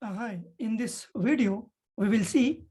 Hi, in this video, we will see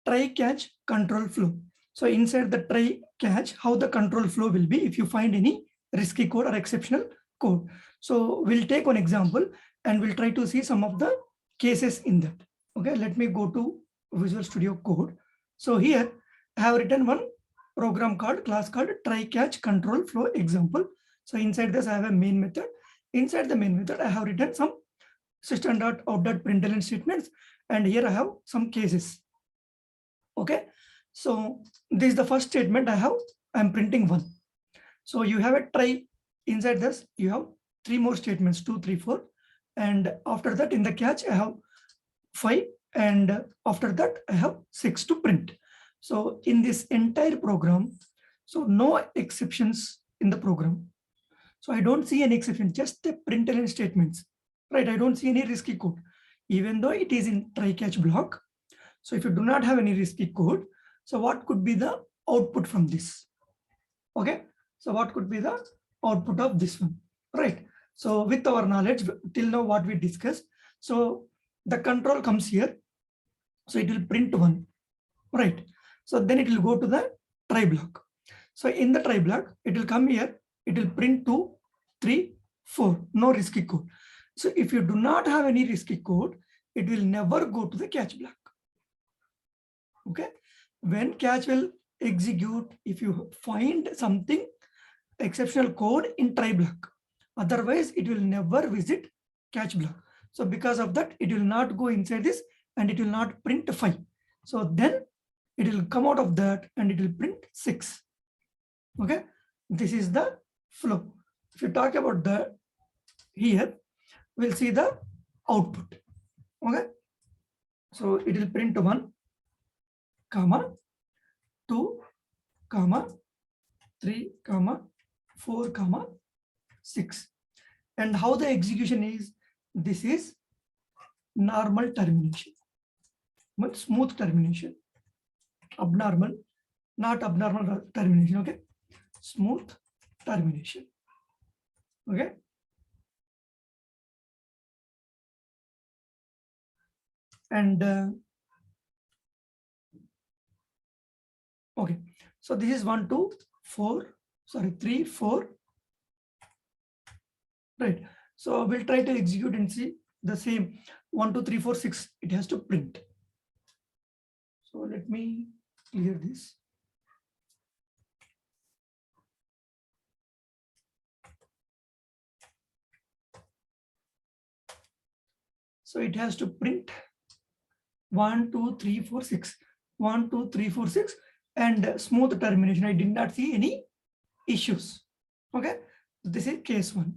try catch control flow. So inside the try catch, how the control flow will be if you find any risky code or exceptional code. So we'll take one example and we'll try to see some of the cases in that. Okay, let me go to Visual Studio Code. So here I have written one program called class called try catch control flow example. So inside this I have a main method. Inside the main method I have written some system.out.println statements, and here I have some cases. Okay, so this is the first statement I have. I'm printing 1. So you have a try. Inside this you have 3 more statements, 2, 3, 4, and after that in the catch I have 5, and after that I have 6 to print. So in this entire program, so no exceptions in the program. So I don't see any exception, just the println statements. Right, I don't see any risky code, even though it is in try catch block. So if you do not have any risky code, so what could be the output from this? Okay, so what could be the output of this one? Right, so with our knowledge till now what we discussed, so the control comes here, so it will print 1, right? So then it will go to the try block. So in the try block, it will come here, it will print 2, 3, 4, no risky code. So if you do not have any risky code, it will never go to the catch block. Okay, when catch will execute if you find something exceptional code in try block, otherwise it will never visit catch block. So because of that, it will not go inside this and it will not print 5. So then it will come out of that and it will print 6. Okay, this is the flow. If you talk about the here, we'll see the output. Okay, so it will print 1, comma 2, comma 3, comma 4, comma 6. And how the execution is, this is normal termination, but smooth termination. Abnormal, not abnormal termination. Okay, smooth termination. Okay, and okay, so this is 1, 2, 4, sorry, 3, 4, right? So we'll try to execute and see the same 1, 2, 3, 4, 6. It has to print. So let me clear this. So it has to print 1, 2, 3, 4, 6. 1, 2, 3, 4, 6, and smooth termination. I did not see any issues. Okay, this is case 1.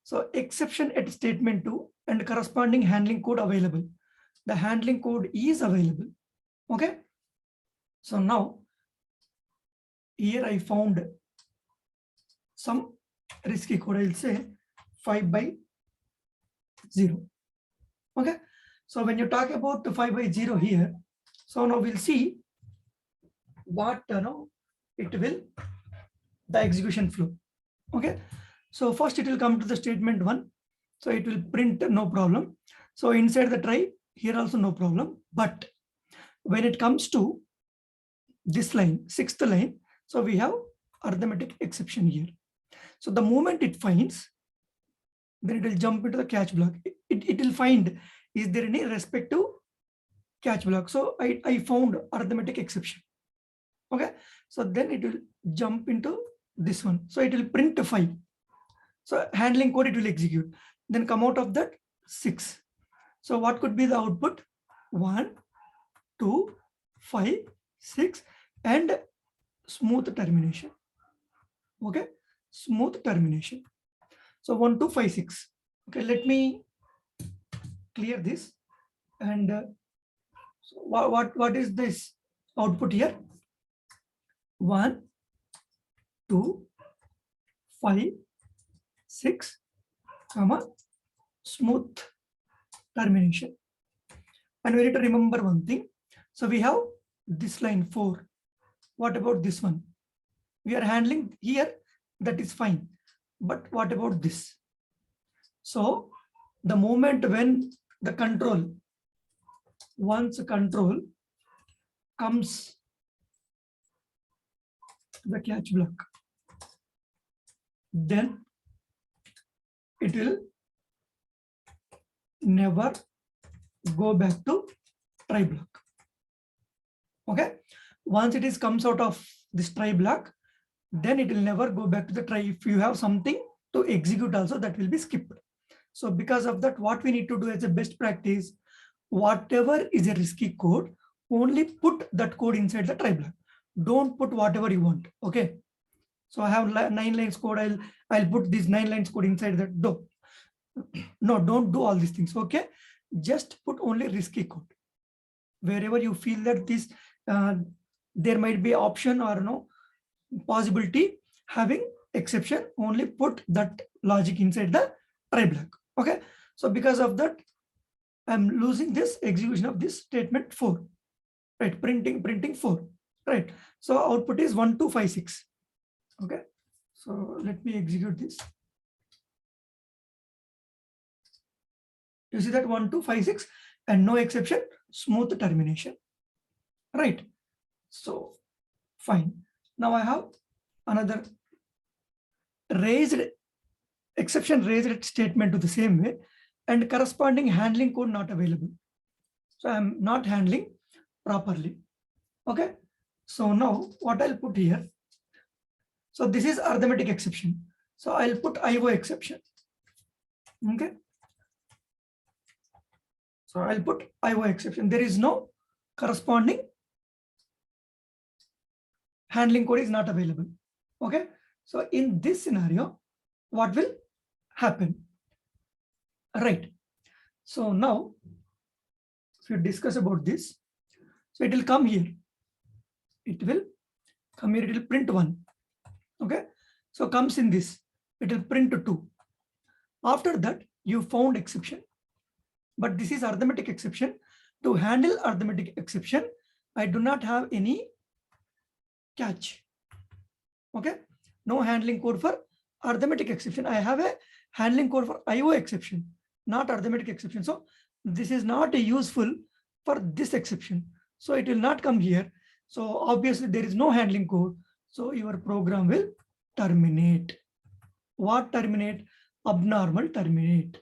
So exception at statement 2 and corresponding handling code available. The handling code is available. Okay, so now here I found some risky code. I'll say 5 by 0. Okay, so when you talk about the 5 by 0 here, so now we'll see what it will, the execution flow. Okay, so first it will come to the statement 1, so it will print no problem. So inside the try here also no problem, but when it comes to this line, 6th line, so we have arithmetic exception here. So the moment it finds, then it will jump into the catch block. It will find, is there any respective catch block? So I found arithmetic exception. Okay, so then it will jump into this one. So it will print 5. So handling code it will execute. Then come out of that 6. So what could be the output? 1, 2, 5, 6, and smooth termination. Okay, smooth termination. So 1, 2, 5, 6. Okay, let me clear this. And so what is this output here? 1, 2, 5, 6, comma, smooth termination. And we need to remember one thing. So we have this line 4. What about this one? We are handling here, that is fine. But what about this? So the moment when the control once control comes to the catch block, then it will never go back to try block. Okay, once it is comes out of this try block, then it will never go back to the try. If you have something to execute also, that will be skipped. So because of that, what we need to do as a best practice, whatever is a risky code, only put that code inside the try block. Don't put whatever you want. Okay, so I have 9 lines code. I'll put this 9 lines code inside that. No, don't do all these things. Okay, just put only risky code. Wherever you feel that this there might be option or no possibility having exception, only put that logic inside the try block. Okay, so because of that, I'm losing this execution of this statement 4, right? Printing 4, right? So output is 1256. Okay, so let me execute this. You see that 1256 and no exception, smooth termination, right? So fine. Now I have another exception raised statement to the same way, and corresponding handling code not available. So I'm not handling properly. Okay, so now what I'll put here, so this is arithmetic exception, so I'll put IO exception. Okay, so I'll put IO exception. There is no corresponding handling code is not available. Okay, so in this scenario, what will happen? Right, so now if you discuss about this, so it will come here, it will print 1. Okay, so comes in this, it will print 2. After that, you found exception, but this is arithmetic exception. To handle arithmetic exception, I do not have any catch. Okay, no handling code for arithmetic exception. I have a handling code for IO exception, not arithmetic exception. So this is not useful for this exception, so it will not come here. So obviously there is no handling code, so your program will terminate. What terminate? Abnormal terminate.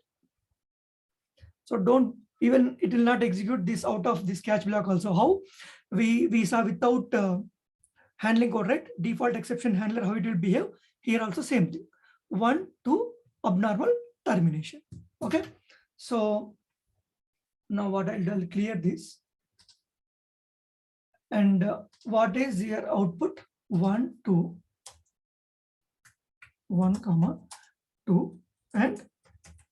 So don't even, it will not execute this out of this catch block also. How we saw without handling code, right? Default exception handler, how it will behave. Here also same thing, 1 to abnormal termination. Okay, so now what I'll do, I'll clear this. And what is your output? 1, 2, 1, 2, and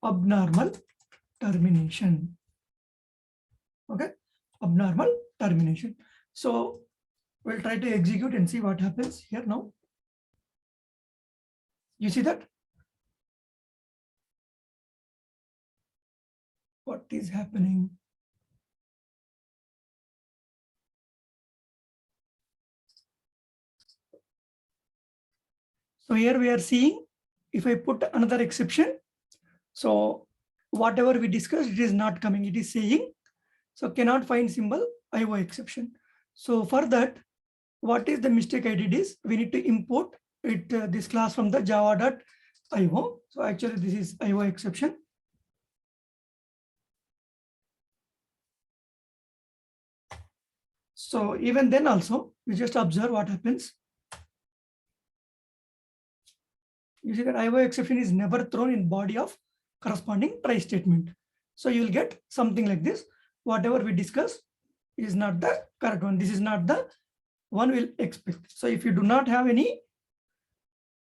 abnormal termination. Okay, abnormal termination. So we'll try to execute and see what happens here now. You see that? What is happening? So here we are seeing, if I put another exception, so whatever we discussed, it is not coming. It is saying, so cannot find symbol IO exception. So for that, what is the mistake I did is, we need to import it this class from the java.io. So actually this is IO exception. So even then also, you just observe what happens. You see that IO exception is never thrown in body of corresponding try statement. So you will get something like this. Whatever we discuss is not the correct one. This is not the one we'll expect. So if you do not have any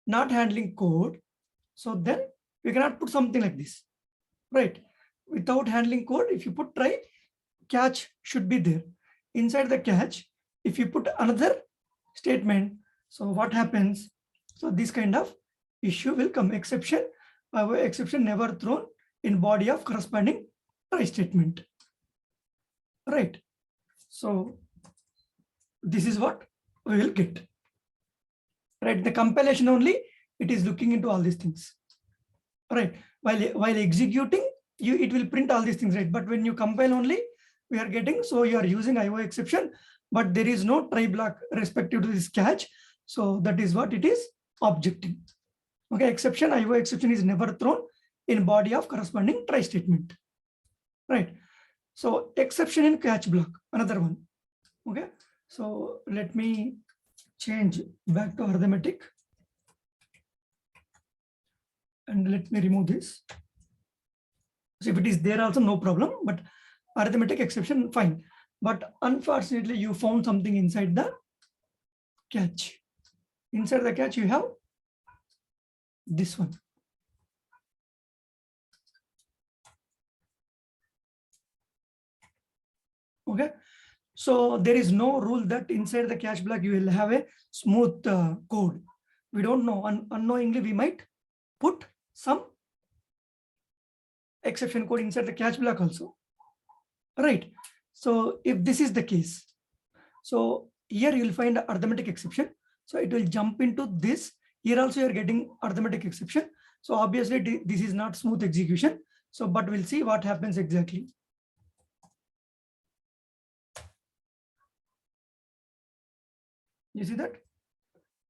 not handling code, so then we cannot put something like this, right? Without handling code, if you put try, catch should be there. Inside the catch, if you put another statement, so what happens? So this kind of issue will come. Exception, exception never thrown in body of corresponding try statement, right? So this is what we will get, right? The compilation only, it is looking into all these things, right? While executing, it will print all these things, right? But when you compile only, we are getting. So you are using IO exception, but there is no try block respective to this catch. So that is what it is objecting. Okay, exception, IO exception is never thrown in body of corresponding try statement. Right. So exception in catch block, another one. Okay. So let me change back to arithmetic. And let me remove this. So if it is there also, no problem, but arithmetic exception, fine. But unfortunately, you found something inside the catch. Inside the catch, you have this one. Okay. So there is no rule that inside the catch block, you will have a smooth code. We don't know. Unknowingly, we might put some exception code inside the catch block also. Right. So if this is the case, so here you will find arithmetic exception. So it will jump into this. Here also you are getting arithmetic exception. So obviously this is not smooth execution. So, but we'll see what happens exactly. You see that?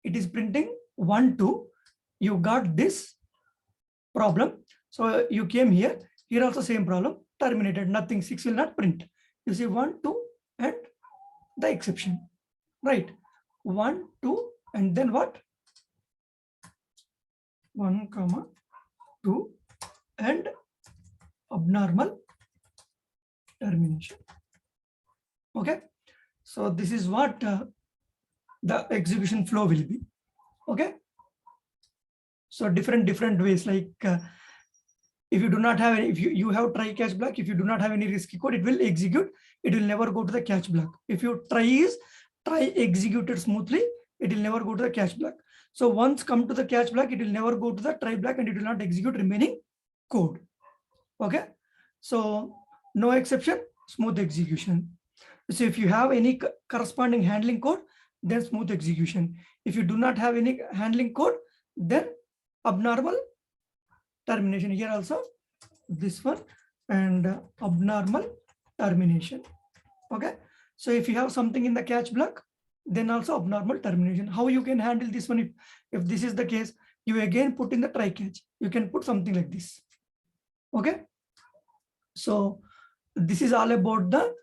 It is printing 1, 2. You got this problem. So you came here. Here also same problem. Terminated. Nothing. 6 will not print. You see 1, 2 and the exception. Right. 1, 2 and then what? 1, 2 and abnormal termination. Okay. So this is what the execution flow will be. Okay. So different ways, like if you do not have any, if you have try catch block, if you do not have any risky code, it will execute. It will never go to the catch block. If you try executed smoothly, it will never go to the catch block. So once come to the catch block, it will never go to the try block and it will not execute remaining code. Okay. So no exception, smooth execution. So if you have any corresponding handling code, then smooth execution. If you do not have any handling code, then abnormal termination. Here also this one and abnormal termination. Okay. So if you have something in the catch block, then also abnormal termination. How you can handle this one? If this is the case, you again put in the try catch. You can put something like this. Okay. So this is all about the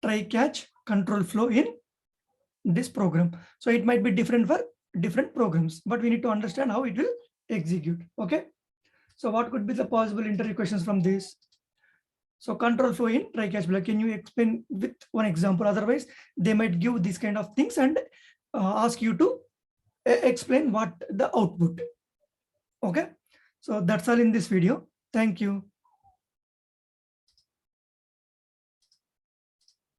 try catch control flow in this program. So it might be different for different programs, but we need to understand how it will execute. Okay. So what could be the possible interview questions from this? So control flow in try catch block. Can you explain with one example? Otherwise, they might give these kind of things and ask you to explain what the output. Okay. So that's all in this video. Thank you.